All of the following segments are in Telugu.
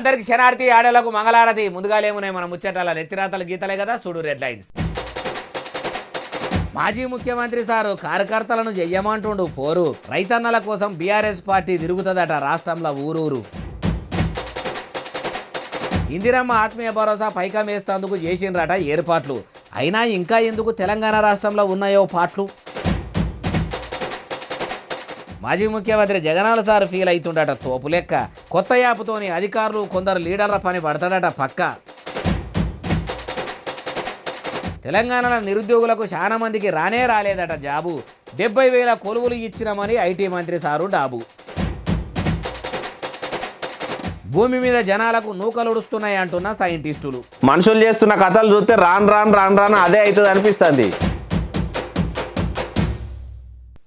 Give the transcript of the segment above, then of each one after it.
అందరికి శనార్థి ఆడలకు మంగళారతి. ముందుగాలేమున్నాయి మన ముచ్చటాల నెత్తిరాతలు గీతలే కదా, చూడు రెడ్ లైన్స్. మాజీ ముఖ్యమంత్రి సారు కార్యకర్తలను చెయ్యమంటుండు పోరు. రైతన్నల కోసం బీఆర్ఎస్ పార్టీ తిరుగుతుందట రాష్ట్రంలో ఊరూరు. ఇందిరమ్మ ఆత్మీయ భరోసా పైకం వేస్తేందుకు చేసిండ్రట ఏర్పాట్లు. అయినా ఇంకా ఎందుకు తెలంగాణ రాష్ట్రంలో ఉన్నాయో పాటలు. మాజీ ముఖ్యమంత్రి జగనాల సార్ ఫీల్ అవుతుండట తోపు లెక్క. కొత్త యాప్తోని అధికారులు కొందరు లీడర్ల పని పడతాడట పక్క. తెలంగాణలో నిరుద్యోగులకు చాలా మందికి రాలేదట జాబు. 70,000 కొలువులు ఇచ్చినామని ఐటీ మంత్రి సారు డాబు. భూమి మీద జనాలకు నూకలుడుస్తున్నాయి అంటున్న సైంటిస్టులు. మనుషులు చేస్తున్న కథలు చూస్తే రాను అదే అవుతుంది అనిపిస్తుంది.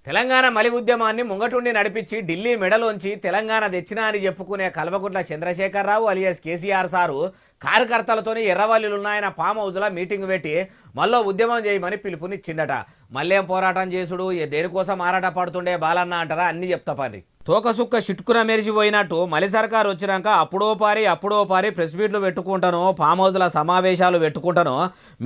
తెలంగాణ మలి ఉద్యమాన్ని ముంగటుండి నడిపించి ఢిల్లీ మెడలోంచి తెలంగాణ తెచ్చినా అని చెప్పుకునే Kalvakuntla Chandrashekar Rao alias KCR sir కార్యకర్తలతోని ఎర్రవల్లిలున్నాయన form హౌస్లో మీటింగ్ పెట్టి మళ్ళీ ఉద్యమం చేయమని పిలుపునిచ్చిండట. మళ్ళేం పోరాటం చేసుడు, దేనికోసం ఆరాట పడుతుండే బాలన్న అంటారా, అన్నీ చెప్తా పని. తోకసుక్క చిట్టుకున మెరిసిపోయినట్టు మలి సర్కారు వచ్చినాక అప్పుడో పారి ప్రెస్ మీట్లు పెట్టుకుంటానో, ఫామ్ హౌస్ల సమావేశాలు పెట్టుకుంటానో,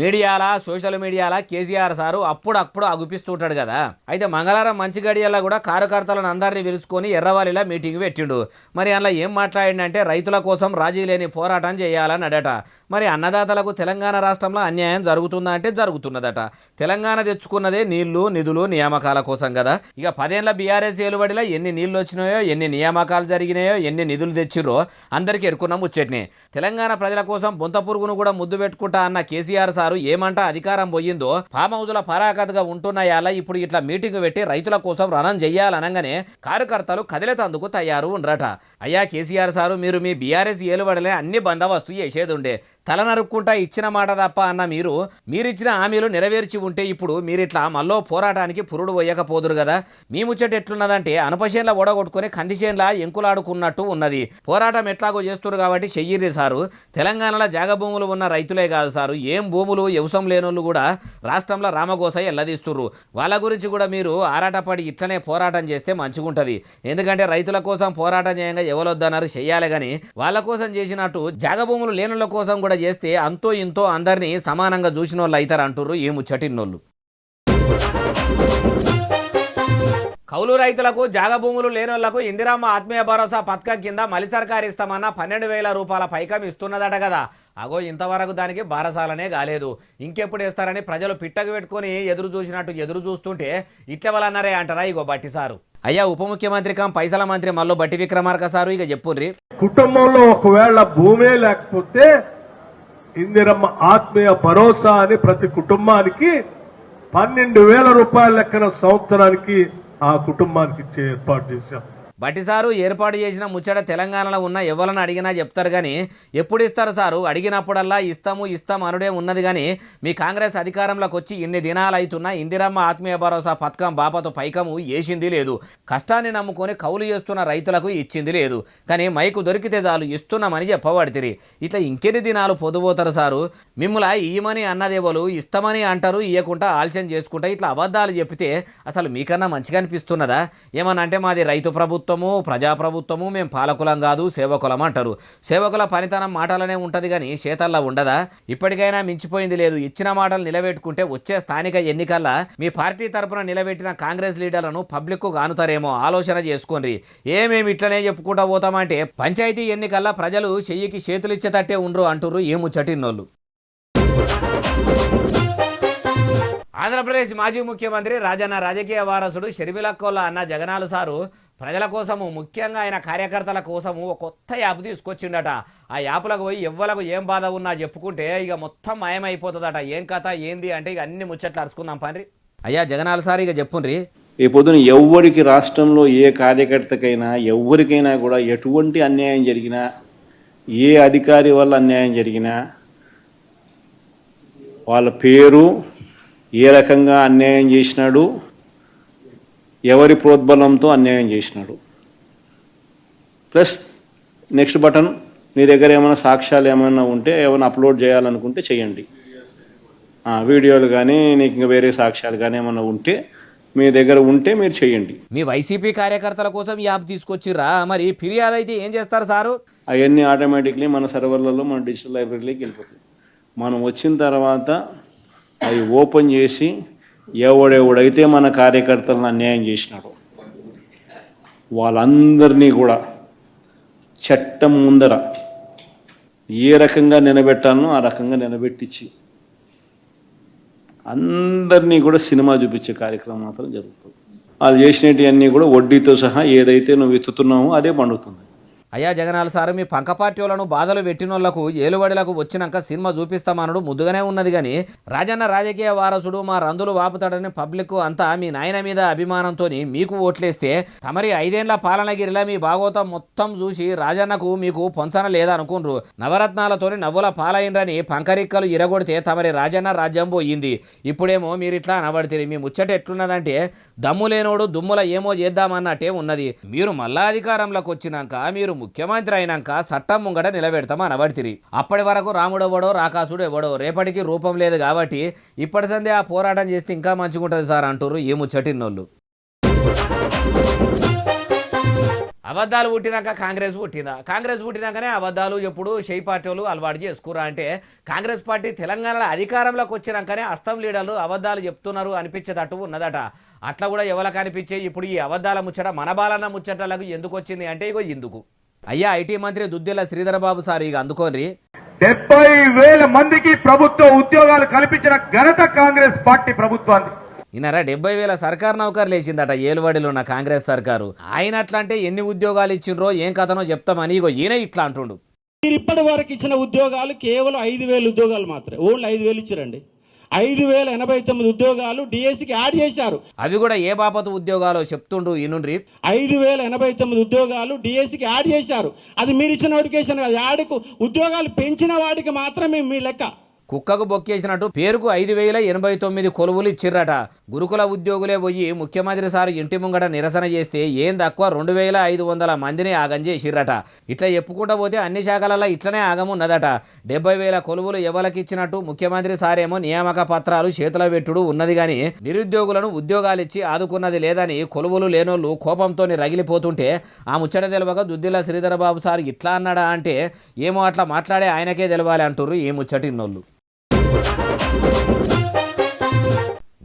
మీడియాలా సోషల్ మీడియాలా కేసీఆర్ సారు అప్పుడప్పుడు అగుపిస్తుంటాడు కదా. అయితే మంగళవారం మంచి గడియల్లో కూడా కార్యకర్తలను అందరినీ పిలుచుకొని ఎర్రవాలిలా మీటింగ్ పెట్టిండు. మరి అలా ఏం మాట్లాడిండంటే రైతుల కోసం రాజీ లేని పోరాటం చేయాలని అడట. మరి అన్నదాతలకు తెలంగాణ రాష్ట్రంలో అన్యాయం జరుగుతుందా అంటే జరుగుతున్నదట. తెలంగాణ తెచ్చుకున్నదే నీళ్లు నిధులు నియామకాల కోసం కదా. ఇక 10 ఏళ్ల బీఆర్ఎస్ ఏలుబడిలో ఎన్ని నీళ్లు వచ్చినాయో, ఎన్ని నియామకాలు జరిగినాయో, ఎన్ని నిధులు తెచ్చిరో అందరికీ ఎరుకున్న ముచ్చట్నే. తెలంగాణ ప్రజల కోసం బొంత పురుగును కూడా ముద్దు పెట్టుకుంటా అన్న కేసీఆర్ సారు ఏమంటా అధికారం పోయిందో ఫామ్ హౌస్ల పరాకతగా ఉంటున్నాయాల ఇప్పుడు ఇట్లా మీటింగ్ పెట్టి రైతుల కోసం రణం చెయ్యాలనగానే కార్యకర్తలు కదిలేతందుకు తయారు ఉండరట. అయ్యా కేసీఆర్ సారు, మీరు మీ బీఆర్ఎస్ ఏలుబడిలే అన్ని బందోబస్తు చేసేది ఉండే. తల నరుక్కుంటా ఇచ్చిన మాట తప్ప అన్న మీరిచ్చిన హామీలు నెరవేర్చి ఉంటే ఇప్పుడు మీరిట్లా మళ్ళీ పోరాటానికి పురుడు పోయకపోదురు కదా. మీ ముచ్చట ఎట్లున్నదంటే అనుపశేన్ల ఓడగొట్టుకుని కందిచేన్ల ఎంకులాడుకున్నట్టు ఉన్నది. పోరాటం ఎట్లాగో చేస్తున్నారు కాబట్టి చెయ్యిర్రి సారు. తెలంగాణలో జాగభూములు ఉన్న రైతులే కాదు సారు, ఏం భూములు వ్యవసాయం లేనోళ్ళు కూడా రాష్ట్రంలో రామగోస ఎల్లదీస్తుర్రు. వాళ్ళ గురించి కూడా మీరు ఆరాటపడి ఇట్లనే పోరాటం చేస్తే మంచిగుంటది. ఎందుకంటే రైతుల కోసం పోరాటం చేయంగా ఎవరొద్దన్నారు, చెయ్యాలి కానీ వాళ్ళ కోసం చేసినట్టు జాగభూములు లేనుల కోసం కూడా చేస్తే అంతో ఇంతో అందరినీ సమానంగా చూసిన వాళ్ళు అవుతారు అంటుర్రు ఈ ముచ్చటిన్నోళ్ళు. కౌలు రైతులకు జాగభూములు లేనోళ్లకు ఇందిరమ్మ ఆత్మీయ భరోసా పథకం కింద మలి సర్కారు ఇస్తామన్న 12,000 రూపాయల పైకం ఇస్తున్నదట కదా. అగో ఇంతవరకు దానికి బారసాలనే కాలేదు. ఇంకెప్పుడు ఇస్తారని ప్రజలు పిట్టకు పెట్టుకుని ఎదురు చూస్తుంటే ఇట్లవలన్నారే అంటారా ఇగో బట్టి సారు. అయ్యా ఉప ముఖ్యమంత్రి పైసల మంత్రి మల్లో బట్టి విక్రమార్క సారు ఇక చెప్పుర్రి. కుటుంబంలో ఒకవేళ భూమే లేకపోతే ఇందిరమ్మ ఆత్మీయ భరోసా అని ప్రతి కుటుంబానికి 12,000 రూపాయల లెక్కన సంవత్సరానికి ఆ కుటుంబానికి ఇచ్చే ఏర్పాటు చేశాం. బట్టి సారు ఏర్పాటు చేసిన ముచ్చట తెలంగాణలో ఉన్న ఎవరిని అడిగినా చెప్తారు కానీ ఎప్పుడు ఇస్తారు సారు? అడిగినప్పుడల్లా ఇస్తాం అనుడే ఉన్నది కానీ మీ కాంగ్రెస్ అధికారంలోకి వచ్చి ఇన్ని దినాలు అవుతున్నా ఇందిరమ్మ ఆత్మీయ భరోసా పథకం బాపతో పైకము వేసింది లేదు. కష్టాన్ని నమ్ముకొని కౌలు చేస్తున్న రైతులకు ఇచ్చింది లేదు. కానీ మైకు దొరికితే చాలు ఇస్తున్నామని చెప్పబడితిరి. ఇట్లా ఇంకెన్ని దినాలు పొదుపోతారు సారు? మిమ్మల్ని ఇయ్యమని అన్నదేవలు ఇస్తామని అంటారు, ఇయ్యకుండా ఆలస్యం చేసుకుంటా ఇట్లా అబద్ధాలు చెప్పితే అసలు మీకన్నా మంచిగా అనిపిస్తున్నదా? ఏమనంటే మాది రైతు ప్రభుత్వము, ప్రజాప్రభుత్వము, మేము పాలకులం కాదు సేవకులం అంటారు. సేవకుల పనితనం మాటలనే ఉంటుంది కానీ చేతల్లో ఉండదా? ఇప్పటికైనా మించిపోయింది లేదు. ఇచ్చిన మాటలు నిలబెట్టుకుంటే వచ్చే స్థానిక ఎన్నికల్లో మీ పార్టీ తరపున నిలబెట్టిన కాంగ్రెస్ లీడర్లను పబ్లిక్కు గానుతారేమో ఆలోచన చేసుకోండి. ఏమేమి ఇట్లనే చెప్పుకుంటా పోతామంటే పంచాయతీ ఎన్నికల్లో ప్రజలు చెయ్యికి చేతులిచ్చేటట్టే ఉండ్రు అంటుర్రు ఏ ముచ్చటిన్నోళ్ళు. ఆంధ్రప్రదేశ్ మాజీ ముఖ్యమంత్రి రాజన్న రాజకీయ వారసుడు షర్మిలక్కోళ్ళ అన్న జగనాలు సారు ప్రజల కోసము, ముఖ్యంగా ఆయన కార్యకర్తల కోసము ఒక కొత్త యాప్ తీసుకొచ్చిండట. ఆ యాప్లకు పోయి ఎవ్వలకు ఏం బాధ ఉన్నా చెప్పుకుంటే ఇక మొత్తం మాయమైపోతుందట. ఏం కథ ఏంది అంటే ఇక అన్ని ముచ్చట్లు అరుచుకుందాం పని. అయ్యా జగనాలు సార్ ఇక చెప్పుండ్రి. ఈ పొద్దున ఎవ్వరికి రాష్ట్రంలో ఏ కార్యకర్తకైనా ఎవరికైనా కూడా ఎటువంటి అన్యాయం జరిగినా, ఏ అధికారి వల్ల అన్యాయం జరిగినా వాళ్ళ పేరు, ఏ రకంగా అన్యాయం చేసినాడు, ఎవరి ప్రోద్బలంతో అన్యాయం చేసినాడు, ప్లస్ నెక్స్ట్ బటన్ మీ దగ్గర ఏమైనా సాక్ష్యాలు ఏమైనా ఉంటే ఏమైనా అప్లోడ్ చేయాలనుకుంటే చేయండి. వీడియోలు కానీ నీకు ఇంకా వేరే సాక్ష్యాలు కానీ ఏమైనా ఉంటే మీ దగ్గర ఉంటే మీరు చేయండి. మీ వైసీపీ కార్యకర్తల కోసం యాప్ తీసుకొచ్చిర్రా, మరి ఫిర్యాదు అయితే ఏం చేస్తారు సారు? అవన్నీ ఆటోమేటిక్లీ మన సర్వర్లలో మన డిజిటల్ లైబ్రరీలోకి వెళ్ళిపోతాయి. మనం వచ్చిన తర్వాత అవి ఓపెన్ చేసి ఎవడెవడైతే మన కార్యకర్తలను అన్యాయం చేసినాడో వాళ్ళందరినీ కూడా చట్టం ముందర ఏ రకంగా నిలబెట్టాలనో ఆ రకంగా నిలబెట్టించి అందరినీ కూడా సినిమా చూపించే కార్యక్రమం మాత్రం జరుగుతుంది. వాళ్ళు చేసినవన్నీ కూడా వడ్డీతో సహా ఏదైతే నువ్వు ఎత్తుతున్నావో అదే పండుతుంది. అయ్యా జగనాల్ సార్, మీ పంక పార్టీ వాళ్ళను బాధలు పెట్టినోళ్లకు ఏలుబడిలకు వచ్చినాక సినిమా చూపిస్తామనుడు ముద్దుగానే ఉన్నది కానీ రాజన్న రాజకీయ వారసుడు మా రందులు వాపుతాడని పబ్లిక్ అంతా మీ నాయన మీద అభిమానంతో మీకు ఓట్లేస్తే తమరి 5 ఏళ్ల పాలనగిరిలా మీ భాగోతం మొత్తం చూసి రాజన్నకు మీకు పొంచన లేదనుకుండ్రు. నవరత్నాలతోని నవ్వుల పాలైనరని పంకరిక్కలు ఇరగొడితే తమరి రాజన్న రాజ్యం పోయింది. ఇప్పుడేమో మీరు ఇట్లా అనబడితే మీ ముచ్చట ఎట్లున్నదంటే దమ్ము లేనోడు దుమ్ముల ఏమో చేద్దామన్నట్టే ఉన్నది. మీరు మళ్ళా అధికారంలోకి వచ్చినాక మీరు ముఖ్యమంత్రి అయినాక చట్టం ముంగట నిలబెడతాం అనబడితిరి. అప్పటి వరకు రాముడు ఎవడో రాకాసుడు ఎవడో రేపటికి రూపం లేదు కాబట్టి ఇప్పటి సందే ఆ పోరాటం చేస్తే ఇంకా మంచిగుంటుంది సార్ అంటారు ఈ ముచ్చటిన్నోళ్ళు. అబద్ధాలు పుట్టినాక కాంగ్రెస్ పుట్టిందా? కాంగ్రెస్ పుట్టినాకనే అబద్ధాలు ఎప్పుడు షెయి పార్టీ వాళ్ళు అలవాటు చేసుకురా అంటే కాంగ్రెస్ పార్టీ తెలంగాణలో అధికారంలోకి వచ్చినాకనే అస్తం లీడర్లు అబద్ధాలు చెప్తున్నారు అనిపించేటట్టు ఉన్నదట. అట్లా కూడా ఎవరికి అనిపించే ఇప్పుడు ఈ అబద్ధాల ముచ్చట మన బాలన్న ముచ్చటలకు ఎందుకు వచ్చింది అంటే ఇగో ఇందుకు. అయ్యా ఐటీ మంత్రి దుద్దిల్ల శ్రీధర్ బాబు సార్ ఇక అందుకోండి. 70,000 మందికి ప్రభుత్వ ఉద్యోగాలు కల్పించిన ఘనత కాంగ్రెస్ పార్టీ ప్రభుత్వాన్ని. ఈయనరా 70,000 సర్కారు నౌకర్లు వేసిందట ఏలుబడిలో ఉన్న కాంగ్రెస్ సర్కారు. ఆయన అట్లా అంటే ఎన్ని ఉద్యోగాలు ఇచ్చిండ్రో ఏం కథనో చెప్తామని ఇగో ఈయన ఇట్లా అంటుండు. మీరు ఇప్పటి వరకు ఇచ్చిన ఉద్యోగాలు కేవలం 5,000 ఉద్యోగాలు మాత్రమే, ఓన్లీ 5,000 ఇచ్చారండి. 5,089 ఉద్యోగాలు డిఎస్సికి యాడ్ చేశారు. అవి కూడా ఏ బాపతు ఉద్యోగాలు చెప్తుండ్రు ఈనుండ్రి. 5,089 ఉద్యోగాలు డిఎస్సికి యాడ్ చేశారు. అది మీరు ఇచ్చిన నోటిఫికేషన్ కాదు. యాడ్కు ఉద్యోగాలు పెంచిన వాటికి మాత్రమే మీ లెక్క. కుక్కకు బొక్కేసినట్టు పేరుకు 5,089 కొలువులు ఇచ్చిర్రట. గురుకుల ఉద్యోగులే పోయి ముఖ్యమంత్రి సారు ఇంటి ముంగట నిరసన చేస్తే ఏం తక్కువ 2,500 మందిని ఆగం చేసిర్రట. ఇట్లా చెప్పుకుంటూ పోతే అన్ని శాఖలలో ఇట్లనే ఆగమున్నదట. 70,000 కొలువులు ఎవరికి ఇచ్చినట్టు ముఖ్యమంత్రి సారేమో నియామక పత్రాలు చేతుల పెట్టుడు ఉన్నది కానీ నిరుద్యోగులను ఉద్యోగాలు ఇచ్చి ఆదుకున్నది లేదని కొలువులు లేనోళ్ళు కోపంతో రగిలిపోతుంటే ఆ ముచ్చట తెలవక దుద్దిల్ల శ్రీధర్ బాబు సార్ ఇట్లా అన్నాడా అంటే ఏమో అట్లా మాట్లాడే ఆయనకే తెలవాలి అంటుర్రు ఈ ముచ్చటిన్నోళ్ళు.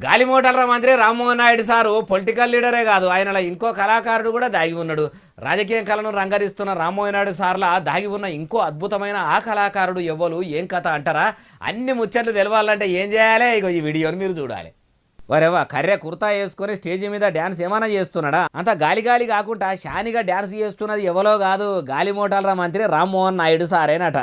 గాలిమోటార్ల మంత్రి రామ్మోహన్ నాయుడు సారు పొలిటికల్ లీడరే కాదు, ఆయనలో ఇంకో కళాకారుడు కూడా దాగి ఉన్నాడు. రాజకీయ కళను రంగరిస్తున్న రామ్మోహన్ నాయుడు సార్లా దాగి ఉన్న ఇంకో అద్భుతమైన ఆ కళాకారుడు ఎవ్వరు ఏం కథ అంటారా? అన్ని ముచ్చట్లు తెలవాలంటే ఏం చేయాలి? ఇగో ఈ వీడియోని మీరు చూడాలి. వరేవా కర్రె కుర్తా వేసుకొని స్టేజ్ మీద డ్యాన్స్ ఏమైనా చేస్తున్నాడా? అంత గాలి గాలి కాకుండా షానిగా డ్యాన్స్ చేస్తున్నది ఎవరో కాదు, గాలిమోటార్ల మంత్రి రామ్మోహన్ నాయుడు సారేనట.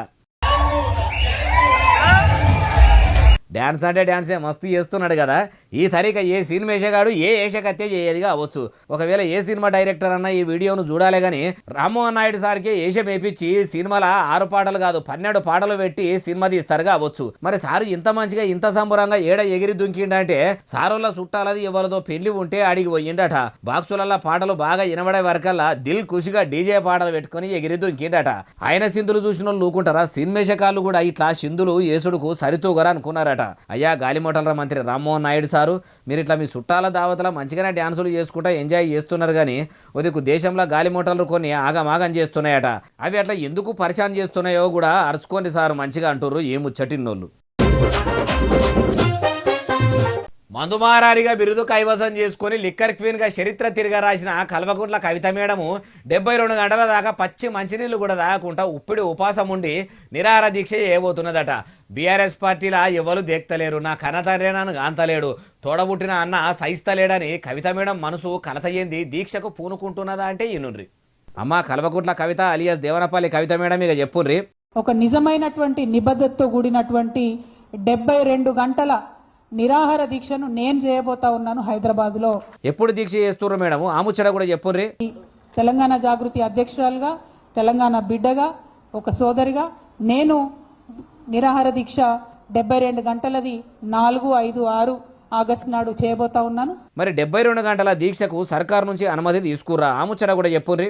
డ్యాన్స్ అంటే డ్యాన్సే మస్తు చేస్తున్నాడు కదా. ఈ తరీక ఏ సినిమా వేసేగాడు ఏ ఏషకత్తే చేయదు కావచ్చు. ఒకవేళ ఏ సినిమా డైరెక్టర్ అన్న ఈ వీడియోను చూడాలి కానీ రామ్మోహన్ నాయుడు సార్కి ఏషం వేపించి సినిమాల 6 పాటలు కాదు 12 పాటలు పెట్టి సినిమా తీస్తారు కావచ్చు. మరి సారు ఇంత మంచిగా ఇంత సంబరంగా ఏడ ఎగిరి దుంకిండంటే సారోళ్ళ చుట్టాలది ఎవరిదో పెళ్లి ఉంటే అడిగి పోయిండట. బాక్సులల్లో పాటలు బాగా వినబడే వరకల్లా దిల్ ఖుషిగా డీజే పాటలు పెట్టుకుని ఎగిరి దుంకిండట. ఆయన సింధులు చూసిన వాళ్ళు లూకుంటారా? సినిమేషకాలు కూడా ఇట్లా సింధులు యేసుడుకు సరితూగరా అనుకున్నారట. అయ్యా గాలిమోటార్ల మంత్రి రామ్మోహన్ నాయుడు సారు, మీరు ఇట్లా మీ చుట్టాల దావతల మంచిగానే డ్యాన్సులు చేసుకుంటా ఎంజాయ్ చేస్తున్నారు కానీ ఉదయకు దేశంలో గాలిమోటార్లు కొన్ని ఆగమాగం చేస్తున్నాయట. అవి అట్లా ఎందుకు పరిశాన్ చేస్తున్నాయో కూడా అరుచుకోండి సార్ మంచిగా అంటుర్రు ఈ ముచ్చటిన్నోళ్ళు. మందుమారారిగా బిరుదు కైవసం చేసుకుని లిక్కర్ క్వీన్గా చరిత్ర తిరగరాసిన కల్వకుంట్ల కవిత మేడము 72 గంటల దాకా పచ్చి మంచినీళ్ళు కూడా తాగకుండా ఉప్పిడి ఉపాసం ఉండి నిరాహార దీక్ష చేయబోతున్నదట. బీఆర్ఎస్ పార్టీలా ఎవరు దేక్తలేరు, నా కన్నతండ్రి నన్ను గాంతలేడు, తోడబుట్టిన అన్న సహిస్తలేడని కవిత మేడం మనసు కలతయ్యింది దీక్షకు పూనుకుంటున్నదా అంటే ఈనుండ్రి. అమ్మ కల్వకుంట్ల కవిత అలియాస్ దేవనపల్లి కవిత మేడం ఇక చెప్పుర్రి. ఒక నిజమైనటువంటి నిబద్ధతతో కూడినటువంటి 72 గంటల నిరాహార దీక్షను నేను చేయబోతా ఉన్నాను హైదరాబాద్ లో. ఎప్పుడు దీక్ష చేస్తున్నారు మేడం? ఆ ముచ్చట కూడా చెప్పుర్రి. తెలంగాణ జాగృతి అధ్యక్షురాలుగా, తెలంగాణ బిడ్డగా, ఒక సోదరిగా నేను నిరాహార దీక్ష 72 గంటలది 4, 5, 6 ఆగస్టు నాడు చేయబోతా ఉన్నాను. మరి 72 గంటల దీక్షకు సర్కారు నుంచి అనుమతి తీసుకురా? ఆ ముచ్చట కూడా చెప్పుర్రి.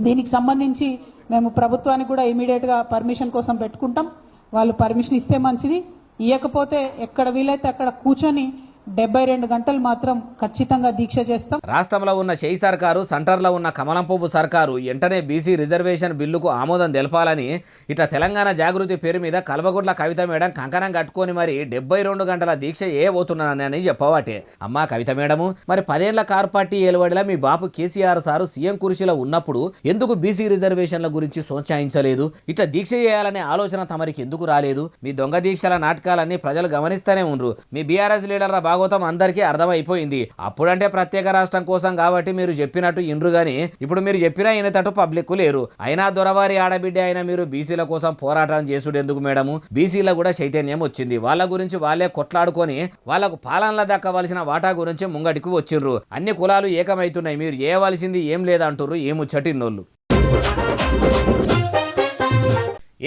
దీనికి సంబంధించి మేము ప్రభుత్వానికి కూడా ఇమీడియట్ గా పర్మిషన్ కోసం పెట్టుకుంటాం. వాళ్ళు పర్మిషన్ ఇస్తే మంచిది, ఇవ్వకపోతే ఎక్కడ వీలైతే అక్కడ కూర్చొని 72 గంటలు మాత్రం ఖచ్చితంగా దీక్ష చేస్తాం. రాష్ట్రంలో ఉన్న షెయి సర్కారు, సెంటర్లో ఉన్న కమలం పువ్వు సర్కారు వెంటనే బీసీ రిజర్వేషన్ బిల్లుకు ఆమోదం తెలపాలని ఇట్లా తెలంగాణ జాగృతి పేరు మీద కల్వకుంట్ల కవిత మేడం కంకణం కట్టుకొని మరి 72 గంటల దీక్ష పోతున్నానని చెప్పవాటే. అమ్మా కవిత మేడము, మరి 10 ఏళ్ల కారు పార్టీ ఏలువడిలా మీ బాపు కేసీఆర్ సారు సీఎం కుర్చీలో ఉన్నప్పుడు ఎందుకు బీసీ రిజర్వేషన్ల గురించి సోచాయించలేదు? ఇట్లా దీక్ష చేయాలనే ఆలోచన తమరికి ఎందుకు రాలేదు? మీ దొంగ దీక్షల నాటకాలన్నీ ప్రజలు గమనిస్తూనే ఉండ్రు. మీ బీఆర్ఎస్ లీడర్ల భాగవతం అందరికీ అర్థమైపోయింది. అప్పుడంటే ప్రత్యేక రాష్ట్రం కోసం కాబట్టి మీరు చెప్పినట్టు ఇండ్రు గాని ఇప్పుడు మీరు చెప్పినా ఈయనతటు పబ్లిక్ లేరు. అయినా దొరవారి ఆడబిడ్డ అయినా మీరు బీసీల కోసం పోరాటం చేసుడు ఎందుకు మేడము? బీసీల కూడా చైతన్యం వచ్చింది. వాళ్ళ గురించి వాళ్ళే కొట్లాడుకొని వాళ్లకు పాలనలో దక్కవలసిన వాటా గురించి ముంగటికి వచ్చిండ్రు. అన్ని కులాలు ఏకమైతున్నాయి. మీరు చేయవలసింది ఏం లేదంటుర్రు ఏముచ్చటిన్నోళ్ళు.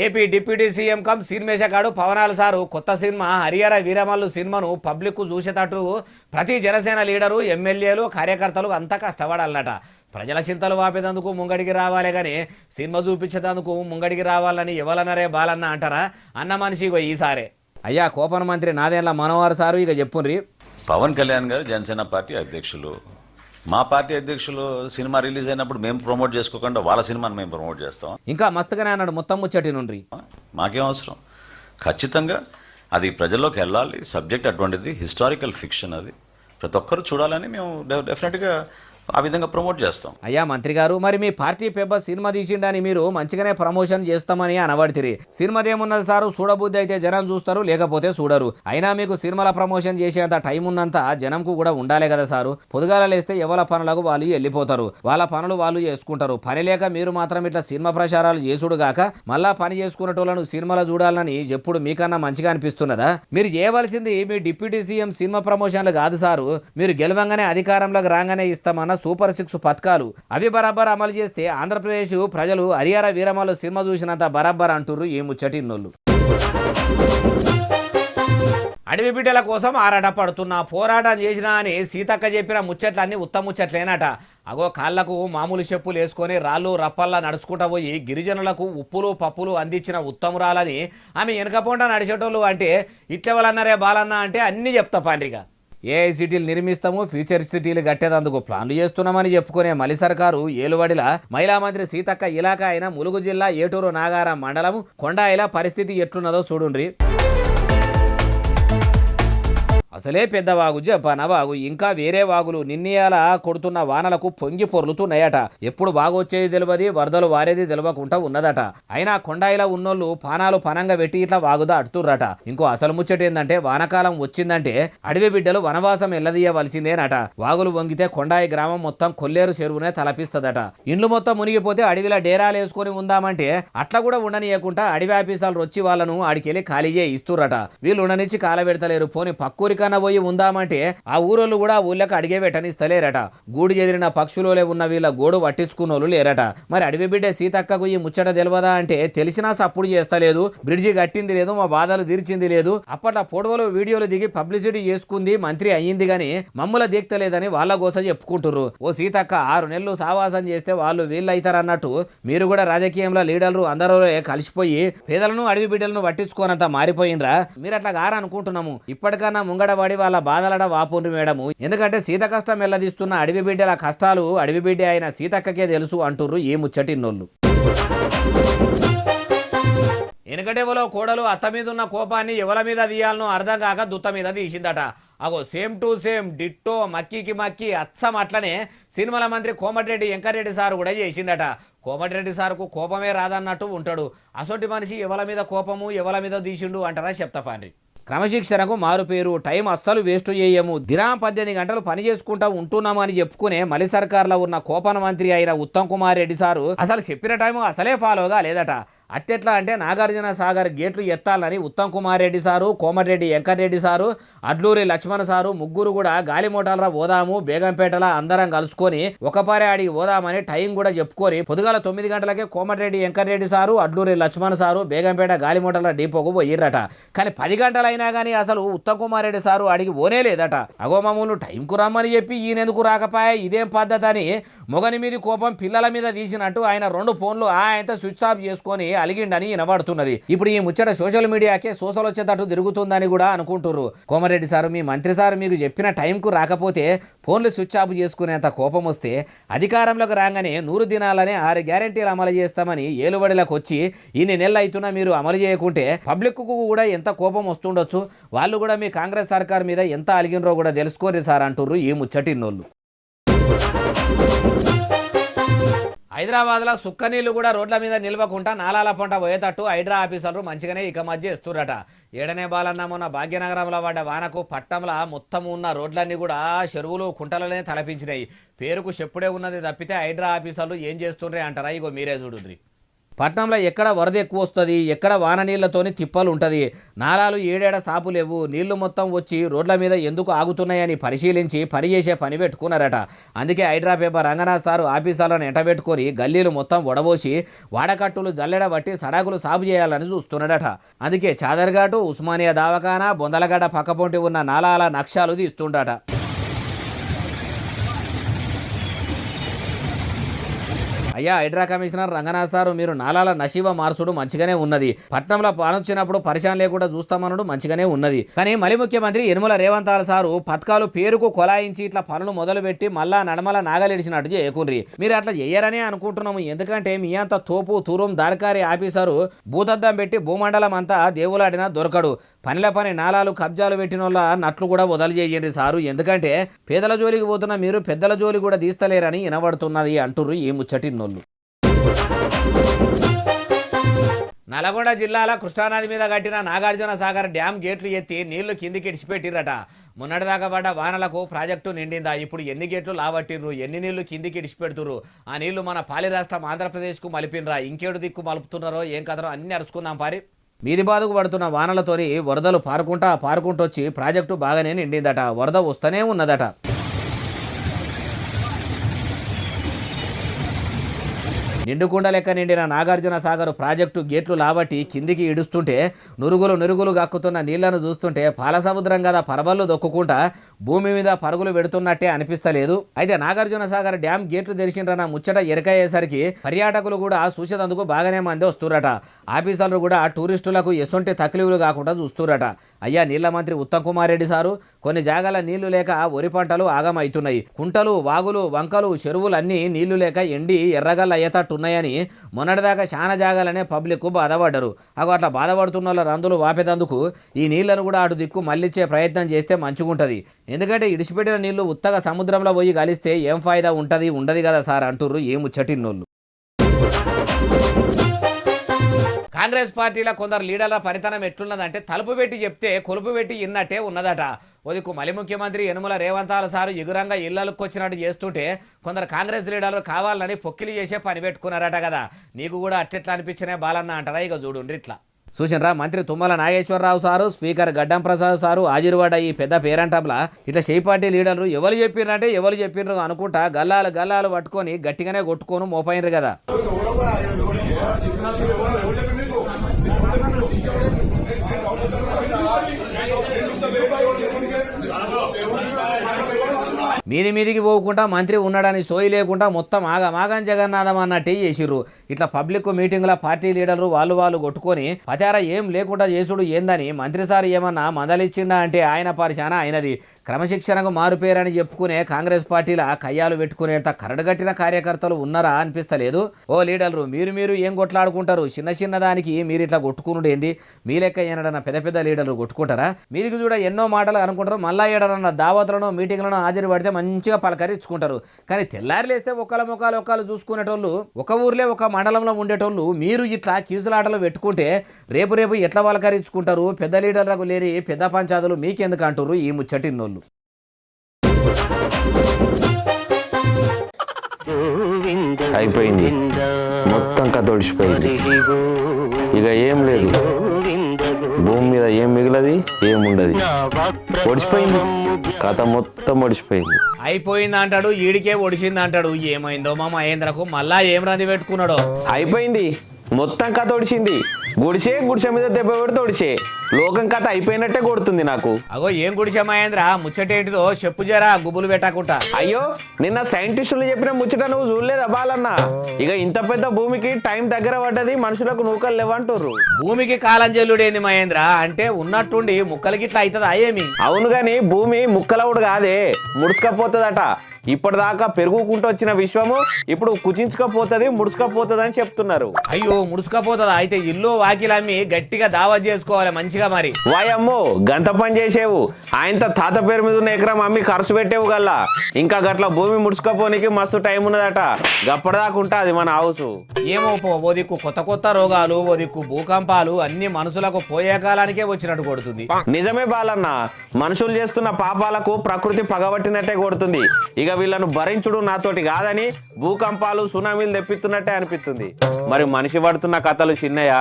ఏపీ డిప్యూటీ సీఎం కమ్ సినిమేషగాడు పవనాల సారు కొత్త సినిమా హరిహర వీరమల్లు సినిమాను పబ్లిక్ చూసేటట్టు ప్రతి జనసేన లీడరు, ఎమ్మెల్యేలు, కార్యకర్తలు అంతా కష్టపడాలన్నట. ప్రజల చింతలు వాపేదందుకు ముంగడికి రావాలే కానీ సినిమా చూపించేందుకు ముంగడికి రావాలని ఎవరన్నారే బాలన్న అంటారా? అన్న మనిషి ఈసారే. అయ్యా కోపన మంత్రి నాదేళ్ల మనోహర్ సారు ఇక చెప్పుండ్రి. పవన్ కళ్యాణ్ గారు జనసేన పార్టీ అధ్యక్షులు, మా పార్టీ అధ్యక్షులు సినిమా రిలీజ్ అయినప్పుడు మేము ప్రమోట్ చేసుకోకుండా వాళ్ళ సినిమాని మేము ప్రమోట్ చేస్తాం. ఇంకా మస్తుగానే అన్నాడు మొత్తం ముచ్చటి నుండి. మాకేం అవసరం? ఖచ్చితంగా అది ప్రజల్లోకి వెళ్ళాలి. సబ్జెక్ట్ అటువంటిది, హిస్టారికల్ ఫిక్షన్, అది ప్రతి ఒక్కరు చూడాలని మేము డెఫినెట్గా ఆ విధంగా ప్రమోట్ చేస్తాం. అయ్యా మంత్రి గారు, మరి మీ పార్టీ పేపర్ సినిమా తీసిండని మీరు మంచిగానే ప్రమోషన్ చేస్తామని అనబడితిరి. సినిమాదేమున్నది సారు, చూడబుద్ధి అయితే జనం చూస్తారు, లేకపోతే చూడరు. అయినా మీకు సినిమాల ప్రమోషన్ చేసేంత టైం ఉన్నంత జనంకు కూడా ఉండాలి కదా సారు. పొదుగాల లేస్తే ఎవరి పనులకు వాళ్ళు వెళ్ళిపోతారు, వాళ్ళ పనులు వాళ్ళు చేసుకుంటారు. పని లేక మీరు మాత్రం ఇట్లా సినిమా ప్రచారాలు చేసుడు గాక మళ్ళా పని చేసుకునేటోళ్ళను సినిమాలో చూడాలని ఎప్పుడు మీకన్నా మంచిగా అనిపిస్తున్నదా? మీరు చేయవలసింది మీ డిప్యూటీ సీఎం సినిమా ప్రమోషన్లు కాదు సారు. మీరు గెలవంగానే అధికారంలోకి రాగానే ఇస్తామన్న సూపర్ 6 పథకాలు అవి బరాబర్ అమలు చేస్తే ఆంధ్రప్రదేశ్ ప్రజలు హరిహర వీరమల్లు సినిమా చూసినంత బరాబర్ అంటుర్రు ఈ ముచ్చటిన్నోళ్ళు. అడవి బిడ్డల కోసం ఆరాట పడుతున్నా, పోరాటం చేసినా అని సీతక్క చెప్పిన ముచ్చట్లన్నీ ఉత్తమ ముచ్చట్లేనట. అగో కాళ్లకు మామూలు చెప్పులు వేసుకొని రాళ్ళు రప్పల్లా నడుచుకుంటా పోయి గిరిజనులకు ఉప్పులు పప్పులు అందించిన ఉత్తమురాలని ఆమె వెనకపోండా నడిచేటోళ్ళు అంటే ఇట్లెవలన్నారే బాలన్న అంటే అన్నీ చెప్తా పాండ్రిగా. ఏఐ సిటీలు నిర్మిస్తాము, ఫ్యూచర్ సిటీలు కట్టేదందుకు ప్లాన్లు చేస్తున్నామని చెప్పుకునే మలి సర్కారు ఏలువడిల మహిళా మంత్రి సీతక్క ఇలాకా అయిన ములుగు జిల్లా ఏటూరు నాగారం మండలం కొండాయిల పరిస్థితి ఎట్లున్నదో చూడుండ్రి. అసలే పెద్ద వాగు జపాన వాగు, ఇంకా వేరే వాగులు నిన్నయాల కొడుతున్న వానలకు పొంగి పొర్లుతున్నాయట. ఎప్పుడు బాగొచ్చేది తెలియదు, వరదలు వారేది తెలియకుండా ఉన్నదట. అయినా కొండాయిలా ఉన్నోళ్ళు పానాలు పనంగా పెట్టి ఇట్లా వాగుదా అడుతుర్రట. ఇంకో అసలు ముచ్చట ఏందంటే వానకాలం వచ్చిందంటే అడవి బిడ్డలు వనవాసం ఎల్లదీయవలసిందేనట. వాగులు వంగితే కొండాయి గ్రామం మొత్తం కొల్లేరు చెరువునే తలపిస్తదట. ఇండ్లు మొత్తం మునిగిపోతే అడవిలో డేరాలు వేసుకొని ఉందామంటే అట్లా కూడా ఉండనీయకుండా అడవి ఆఫీసాలు వచ్చి వాళ్ళను ఆడికెళ్ళి ఖాళీ చేయి ఇస్తుర్రట. వీళ్ళు ఉండనిచ్చి కాల పెడతలేరు. పోని పక్కూరికన్నా పోయి ఉందామంటే ఆ ఊరోళ్ళు కూడా ఊళ్ళకి అడిగే పెట్టనిస్తలేరట. గూడు చెదిరిన పక్షులోలే ఉన్న వీళ్ళ గోడు పట్టించుకున్నోళ్ళు లేరట. మరి అడవి బిడ్డ సీతక్కకు ఈ ముచ్చట తెలియదా అంటే తెలిసినా సప్పుడు చేస్తలేదు. బ్రిడ్జి కట్టింది లేదు, మా బాధలు తీర్చింది లేదు. అప్పట్లో ఫోటోలు వీడియోలు దిగి పబ్లిసిటీ చేసుకుంది, మంత్రి అయ్యింది గాని మమ్ముల దిక్తలేదని వాళ్ళ గోస చెప్పుకుంటుర్రు. ఓ సీతక్క 6 నెలలు సావాసం చేస్తే వాళ్ళు వీళ్ళు అవుతారన్నట్టు మీరు కూడా రాజకీయంలో లీడర్లు అందరూ కలిసిపోయి పేదలను అడవి బిడ్డలను పట్టించుకోనంత మారిపోయినరా? మీరు అట్లా గారనుకుంటున్నాము. ఇప్పటికన్నా ముంగడబడి వాళ్ళ బాధలడ వాపుండ్రి మేడము. ఎందుకంటే సీత కష్టం ఎల్లదీస్తున్న అడవి బిడ్డల కష్టాలు అడవి బిడ్డ అయిన సీతక్కకే తెలుసు అంటుర్రు ఈ ముచ్చటిన్నోళ్ళు. వెనకటెవలో కోడలు అత్త మీద ఉన్న కోపాన్ని ఎవల మీద తీయాలనో అర్థం కాక దుత్త మీద తీసిందట. అగో సేమ్ టు సేమ్ డిట్టో మక్కికి మక్కి అచ్చం అట్లనే సినిమాల మంత్రి కోమటిరెడ్డి వెంకటరెడ్డి సారు కూడా చేసిందట. కోమటిరెడ్డి సారుకు కోపమే రాదన్నట్టు ఉంటాడు. అసొంటి మనిషి ఎవల మీద కోపము ఎవల మీద తీసిండు అంటారా చెప్తాపాండ్రి. క్రమశిక్షణకు మారు పేరు, టైం అస్సలు వేస్ట్ చేయము, దినం 18 గంటలు పని చేసుకుంటా ఉంటున్నామని చెప్పుకునే మలి సర్కార్లో ఉన్న కోపన మంత్రి అయిన ఉత్తమ్ కుమార్ రెడ్డి సారు అసలు చెప్పిన టైము అసలే ఫాలోగా లేదట. అట్టెట్లా అంటే నాగార్జున సాగర్ గేట్లు ఎత్తాలని Uttam Kumar Reddy sir, Komatireddy Venkatreddy sir, Adluri Laxman sir ముగ్గురు కూడా గాలి మోటార్ల పోదాము, బేగంపేటల అందరం కలుసుకొని ఒకపారే ఆడికి పోదామని టైం కూడా చెప్పుకొని పొద్దుగాల 9 గంటలకే కోమటిరెడ్డి వెంకటరెడ్డి సారు, అడ్లూరి లక్ష్మణ్ సారు బేగంపేట గాలి మోటార్ల డిపోకు పోయిర్రట. కానీ 10 గంటలైనా కానీ అసలు ఉత్తమ్ కుమార్ రెడ్డి సారు అడిగి పోనే లేదట. అగో మామూలు టైంకు రమ్మని చెప్పి ఈయనెందుకు రాకపాయే, ఇదేం పద్ధతి అని మొగని మీద కోపం పిల్లల మీద తీసినట్టు ఆయన 2 ఫోన్లు ఆయనతో స్విచ్ ఆఫ్ చేసుకొని అలిగిండని వినబడుతున్నది. ఇప్పుడు ఈ ముచ్చట సోషల్ మీడియాకే సోసలు వచ్చేటట్టు తిరుగుతుందని కూడా అనుకుంటున్నారు. కోమరెడ్డి సారు, మీ మంత్రి సారు మీకు చెప్పిన టైంకు రాకపోతే ఫోన్లు స్విచ్ ఆఫ్ చేసుకునేంత కోపం వస్తే అధికారంలోకి రాగానే 100 దినాలనే 6 గ్యారెంటీలు అమలు చేస్తామని ఏలుబడిలకు వచ్చి ఇన్ని నెలలు అవుతున్నా మీరు అమలు చేయకుంటే పబ్లిక్ కు కూడా ఎంత కోపం వస్తుండొచ్చు. వాళ్ళు కూడా మీ కాంగ్రెస్ సర్కార్ మీద ఎంత అలిగినరో కూడా తెలుసుకోండి సార్ అంటుర్రు ఈ ముచ్చటిన్నోళ్ళు. హైదరాబాద్లో సుక్క నీళ్లు కూడా రోడ్ల మీద నిల్వకుండా నాలాల పంట పోయేటట్టు హైడ్రా ఆఫీసర్లు మంచిగానే ఇక మధ్య ఇస్తురట. ఏడనే బాలన్న మొన్న భాగ్యనగరంలో పడ్డ వానకు పట్టంలో మొత్తం ఉన్న రోడ్లన్నీ కూడా చెరువులు కుంటలనే తలపించినాయి. పేరుకు చెప్పుడే ఉన్నది తప్పితే హైడ్రా ఆఫీసర్లు ఏం చేస్తుండ్రే అంటారా? ఇగో మీరే చూడుండ్రి. పట్నంలో ఎక్కడ వరద ఎక్కువ వస్తుంది, ఎక్కడ వాన నీళ్లతోని తిప్పలు ఉంటుంది, నాలాలు ఏడేడ సాపు లేవు, నీళ్లు మొత్తం వచ్చి రోడ్ల మీద ఎందుకు ఆగుతున్నాయని పరిశీలించి పని చేసే పని పెట్టుకున్నారట. అందుకే హైడ్రా పేపర్ రంగనాథ్ సారు ఆఫీసర్లను ఎంటబెట్టుకొని గల్లీలు మొత్తం వడబోసి వాడకట్టులు జల్లెడ బట్టి సడాకులు సాగు చేయాలని చూస్తున్నాడట. అందుకే చాదర్ఘాటు, ఉస్మానియా దవాఖానా, బొందలగడ్డ పక్కపొంటి ఉన్న నాలాల నక్షాలు తీస్తుండట. అయ్యా హైడ్రా కమిషనర్ రంగనాథ్ సారు, మీరు నాలాల నశీవ మార్చుడు మంచిగానే ఉన్నది, పట్నంలో పానొచ్చినప్పుడు పరిశాన్ లేకుండా చూస్తామనుడు మంచిగానే ఉన్నది. కానీ మళ్ళీ ముఖ్యమంత్రి యనమల రేవంత్ సారు పథకాలు పేరుకు కొలాయించి ఇట్లా పనులు మొదలుపెట్టి మళ్ళా నడమల నాగలిడిచినట్టు చేయకుండ్రి. మీరు అట్లా చేయరనే అనుకుంటున్నాము. ఎందుకంటే మీ అంత తోపు తూరం దారికారి ఆఫీసరు భూతద్దం పెట్టి భూమండలం అంతా దేవులాడినా దొరకడు. పనిల పని నాలాలు కబ్జాలు పెట్టిన వాళ్ళ నట్లు కూడా వదలు చేయండి సారు. ఎందుకంటే పేదల జోలికి పోతున్న మీరు పెద్దల జోలి కూడా తీస్తలేరని వినబడుతున్నది అంటుర్రు ఈ ముచ్చటిన్నోళ్ళు. నల్గొండ జిల్లాల కృష్ణానది మీద కట్టిన నాగార్జున సాగర్ డ్యాం గేట్లు ఎత్తి నీళ్లు కిందికి ఇడిచిపెట్టిరట. మొన్నటిదాకా పడ్డ వానలకు ప్రాజెక్టు నిండిందా? ఇప్పుడు ఎన్ని గేట్లు లావట్టిర్రు, ఎన్ని నీళ్లు కిందికి ఇడిచిపెడుతురు? ఆ నీళ్లు మన పాలి రాష్ట్రం ఆంధ్రప్రదేశ్కు మలిపినరా, ఇంకేడు దిక్కు మలుపుతున్నారో ఏం కదరో అన్ని అరుచుకుందాం పారి. మీది బాదుకు పడుతున్న వానలతోని వరదలు పారుకుంటొచ్చి ప్రాజెక్టు బాగానే నిండిందట. వరద వస్తూనే ఉన్నదట. నిండుకుండ లెక్క నిండిన నాగార్జున సాగర్ ప్రాజెక్టు గేట్లు లాబట్టి కిందికి ఇడుస్తుంటే నురుగులు గక్కుతున్న నీళ్లను చూస్తుంటే పాల సముద్రం కదా పరబళ్ళు దొక్కుకుంటా భూమి మీద పరుగులు పెడుతున్నట్టే అనిపిస్తలేదు. అయితే నాగార్జున సాగర్ డ్యాం గేట్లు తెరిచిండ్రన్న ముచ్చట ఎరకయ్యేసరికి పర్యాటకులు కూడా చూసేందుకు బాగానే మంది వస్తురట. ఆఫీసర్లు కూడా టూరిస్టులకు ఎసొంటి తక్లీఫ్లు కాకుండా చూస్తురట. అయ్యా నీళ్ల మంత్రి ఉత్తమ్ కుమార్ రెడ్డి సారు, కొన్ని జాగాల నీళ్లు లేక వరి పంటలు ఆగమవుతున్నాయి. కుంటలు, వాగులు, వంకలు, చెరువులన్నీ నీళ్లు లేక ఎండి ఎర్రగల్ల అయ్యేటట్టు ఉన్నాయని మొన్నటిదాకా చాలా జాగాలనే పబ్లిక్ బాధపడ్డారు. అట్లా బాధపడుతున్న వాళ్ళ రందులు వాపేదందుకు ఈ నీళ్లను కూడా అటు దిక్కు మళ్ళిచ్చే ప్రయత్నం చేస్తే మంచిగుంటది. ఎందుకంటే ఇడిచిపెట్టిన నీళ్లు ఉత్తగా సముద్రంలో పోయి కలిస్తే ఏం ఫాయిదా ఉండదు కదా సార్ అంటుర్రు ఏ ముచ్చటిన్నోళ్ళు. కాంగ్రెస్ పార్టీలో కొందరు లీడర్ల పరితనం ఎట్లున్నదంటే తలుపు పెట్టి చెప్తే కొలుపు పెట్టి ఇన్నట్టే ఉన్నదట. ఒదికు మళ్ళీ ముఖ్యమంత్రి యనమల రేవంత్ సారు ఎగురంగా ఇళ్లకు వచ్చినట్టు చేస్తుంటే కొందరు కాంగ్రెస్ లీడర్లు కావాలని పొక్కిలి చేసే పని పెట్టుకున్నారట కదా. నీకు కూడా అట్లెట్లా అనిపించినే బాలన్న అంటారా? ఇక చూడుండ్రి ఇట్లా. చూసినరా మంత్రి తుమ్మల నాగేశ్వరరావు సారు, స్పీకర్ గడ్డం ప్రసాద్ సారు హాజరుపడ్డ ఈ పెద్ద పేరంటంలా ఇట్లా షేప్ పార్టీ లీడర్లు ఎవరు చెప్పిండ్రు అనుకుంటా గల్లాలు పట్టుకొని గట్టిగానే కొట్టుకొని మోపైనరు కదా. మీదికి పోకుండా మంత్రి ఉన్నాడని సోయి లేకుండా మొత్తం ఆగమాగం జగన్నాథం అన్నట్టే చేసిర్రు. ఇట్లా పబ్లిక్ మీటింగ్ల పార్టీ లీడర్లు వాళ్ళు కొట్టుకొని పచార ఏం లేకుండా చేసుడు ఏందని మంత్రి సార్ ఏమన్నా మందలిచ్చిండా అంటే ఆయన పరిశాన అయినది. క్రమశిక్షణకు మారుపేరని చెప్పుకునే కాంగ్రెస్ పార్టీల కయ్యాలు పెట్టుకునేంత కరడుగట్టిన కార్యకర్తలు ఉన్నారా అనిపిస్తలేదు. ఓ లీడర్లు మీరు ఏం కొట్లాడుకుంటారు? చిన్న దానికి మీరు ఇట్లా కొట్టుకునుడు ఏంది? మీ లెక్క ఏనడన్న పెద్ద లీడర్లు కొట్టుకుంటారా? మీదికి చూడ ఎన్నో మాటలు అనుకుంటారు, మళ్ళా ఏడనన్న దావతులను మీటింగ్లను హాజరు పడితే మంచిగా పలకరించుకుంటారు. కానీ తెల్లారి లేస్తే ఒకళ్ళు చూసుకునేటోళ్ళు, ఒక ఊర్లే ఒక మండలంలో ఉండేటోళ్ళు మీరు ఇట్లా కీసులాటలు పెట్టుకుంటే రేపు ఎట్లా పలకరించుకుంటారు? పెద్ద లీడర్లకు లేని పెద్ద పంచాదులు మీకెందుకు అంటారు ఈ ముచ్చటిన్నోళ్ళు? అయిపోయింది, మొత్తం కథ ఒడిచిపోయింది. ఇక ఏం లేదు, భూమి మీద ఏం మిగిలది, ఏముండదు, ఒడిచిపోయింది. కథ మొత్తం ఒడిచిపోయింది. అయిపోయింది అంటాడు, ఈడికే ఒడిచింది అంటాడు. ఏమైందో మా మహేంద్రకు మళ్ళా ఏం రంది పెట్టుకున్నాడో. అయిపోయింది, మొత్తం కథ ఒడిచింది. గుడిసే గుడిసె మీద దెబ్బ పెడితే ఒడిసే లోకం కథ అయిపోయినట్టే కొడుతుంది నాకు. అగో ఏం గుడిసె మహేంద్ర, ముచ్చటేంటిదో చెప్పు జరా, గుబులు పెట్టకుండా. అయ్యో నిన్న సైంటిస్టులు చెప్పిన ముచ్చట నువ్వు చూడలేదా బాలన్న? ఇక ఇంత పెద్ద భూమికి టైం దగ్గర పడ్డది, మనుషులకు నూకలు లేవంటుర్రు. భూమికి కాలం చెల్లుడేంది మహేంద్ర, అంటే ఉన్నట్టుండి ముక్కలకి ఇట్లా అవుతుందా ఏమి? అవును గాని భూమి ముక్కలవుడు కాదే, ముడుచుకపోతుందట. ఇప్పటిదాకా పెరుగుకుంటూ వచ్చిన విశ్వము ఇప్పుడు కుచించుకపోతుంది, ముడుచుకపోతుంది అని చెప్తున్నారు. అయ్యో ముడుచుకపోతుందా? అయితే ఇల్లు వాకిలమ్మి గట్టిగా దావత్ చేసుకోవాలి మంచిగా మరి. వాయమ్మో గంత పని చేసేవు, ఆయనతో తాత పేరు మీద ఉన్న ఎకరం అమ్మి ఖర్చు పెట్టేవు గల్లా. ఇంకా గట్ల భూమి ముడుచుకపోనికి మస్తు టైం ఉన్నదట, గప్పటిదాకా ఉంటుంది మన హౌస్. ఏమో ఓ దిక్కు కొత్త కొత్త రోగాలు, ఓ దిక్కు భూకంపాలు, అన్ని మనుషులకు పోయే కాలానికే వచ్చినట్టు కొడుతుంది. నిజమే బాలన్న, మనుషులు చేస్తున్న పాపాలకు ప్రకృతి పగబట్టినట్టే కొడుతుంది. ఇక వీళ్ళను భరించుడు నాతోటి కాదని భూకంపాలు సునామీలు తెప్పిస్తున్నట్టే అనిపిస్తుంది. మరి మనిషి పడుతున్న కథలు చిన్నయ్య,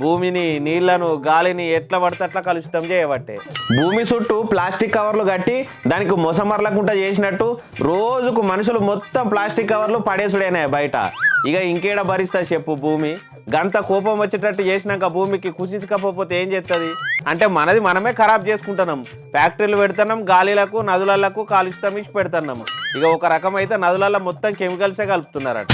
భూమిని నీళ్లను గాలిని ఎట్లా పడితే అట్లా కలుషితం చేయబట్టే. భూమి చుట్టూ ప్లాస్టిక్ కవర్లు కట్టి దానికి మొసమర్లకుండా చేసినట్టు రోజుకు మనుషులు మొత్తం ప్లాస్టిక్ కవర్లు పడేసుడేనాయి బయట. ఇక ఇంకేడ భరిస్తా చెప్పు భూమి? గంత కోపం వచ్చేటట్టు చేసినాక భూమికి కుషించకపోతే ఏం చేస్తుంది? అంటే మనది మనమే ఖరాబ్ చేసుకుంటున్నాం. ఫ్యాక్టరీలు పెడుతున్నాం, గాలిలకు నదులకు కాలుష్యం ఇచ్చి పెడుతున్నాం. ఇక ఒక రకమైతే నదులలో మొత్తం కెమికల్సే కలుపుతున్నారట.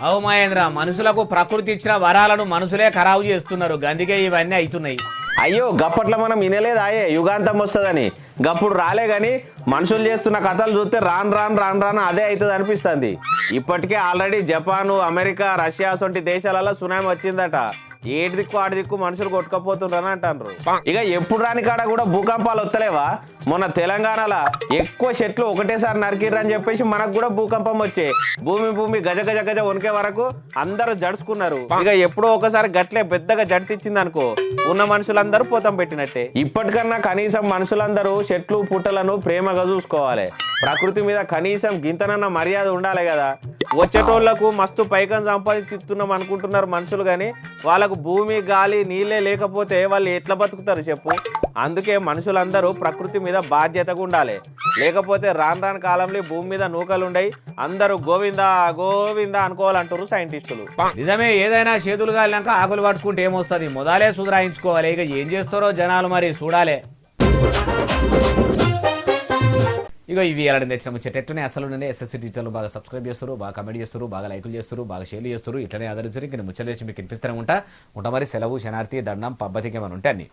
అవు మహేంద్ర, మనుషులకు ప్రకృతి ఇచ్చిన వరాలను మనుషులే ఖరాబు చేస్తున్నారు, గందుకే ఇవన్నీ అవుతున్నాయి. అయ్యో గప్పట్లో మనం వినలేదాయే యుగాంతం వస్తుందని? గప్పుడు రాలే గాని మనుషులు చేస్తున్న కథలు చూస్తే రాను రాను రాను రాను అదే అవుతుంది అనిపిస్తుంది. ఇప్పటికే ఆల్రెడీ జపాను, అమెరికా, రష్యా వంటి దేశాలలో సునామీ వచ్చిందట. ఏడు దిక్కు ఆడి దిక్కు మనుషులు కొట్టుకపోతుండ్రని అంటారు. ఇక ఎప్పుడు రాని కాడ కూడా భూకంపాలు వస్తలేవా? మొన్న తెలంగాణలో ఎక్కువ చెట్లు ఒకటేసారి నరికిర్రని చెప్పేసి మనకు కూడా భూకంపం వచ్చే భూమి గజ గజ గజ వణికే వరకు అందరూ జడుచుకున్నారు. ఇక ఎప్పుడో ఒకసారి గట్లే పెద్దగా జడితిచ్చింది అనుకో, ఉన్న మనుషులందరూ పోతం పెట్టినట్టే. ఇప్పటికన్నా కనీసం మనుషులందరూ చెట్లు పుట్టలను ప్రేమగా చూసుకోవాలి. ప్రకృతి మీద కనీసం గింతనన్న మర్యాద ఉండాలి కదా. వచ్చేటోళ్లకు మస్తు పైకం సంపాదిస్తున్నాం అనుకుంటున్నారు మనుషులు, కానీ వాళ్ళకు భూమి గాలి నీళ్ళే లేకపోతే వాళ్ళు ఎట్లా బతుకుతారు చెప్పు? అందుకే మనుషులందరూ ప్రకృతి మీద బాధ్యతగా ఉండాలి. లేకపోతే రాను రాను కాలంలో భూమి మీద నూకలుండయి అందరూ గోవిందా గోవిందా అనుకోవాలంటారు సైంటిస్టులు. నిజమే, ఏదైనా చేతులు కాలినాక ఆకులు పట్టుకుంటే ఏమొస్తుంది? మొదలే సుధరాయించుకోవాలి. ఇక ఏం చేస్తారో జనాలు మరి చూడాలి. ఇక ఇవి ఎలా తెచ్చిన ముచ్చటెట్టునే అసలు ఎస్ఎస్సీ డిజిటల్ బాగా సబ్స్క్రైబ్ చేస్తారు, బాగా కమెంట్ చేస్తారు, బాగా లైకులు చేస్తారు, బాగా షేర్లు చేస్తారు. ఇట్లనే ఆదరించారు. ఇంక ముచ్చట తెచ్చి మీకు వినిపిస్తూనే ఉంటా మరి. సెలవు, శనార్థి, దండం, పబ్బతికి ఏమైనా ఉంటే అన్ని.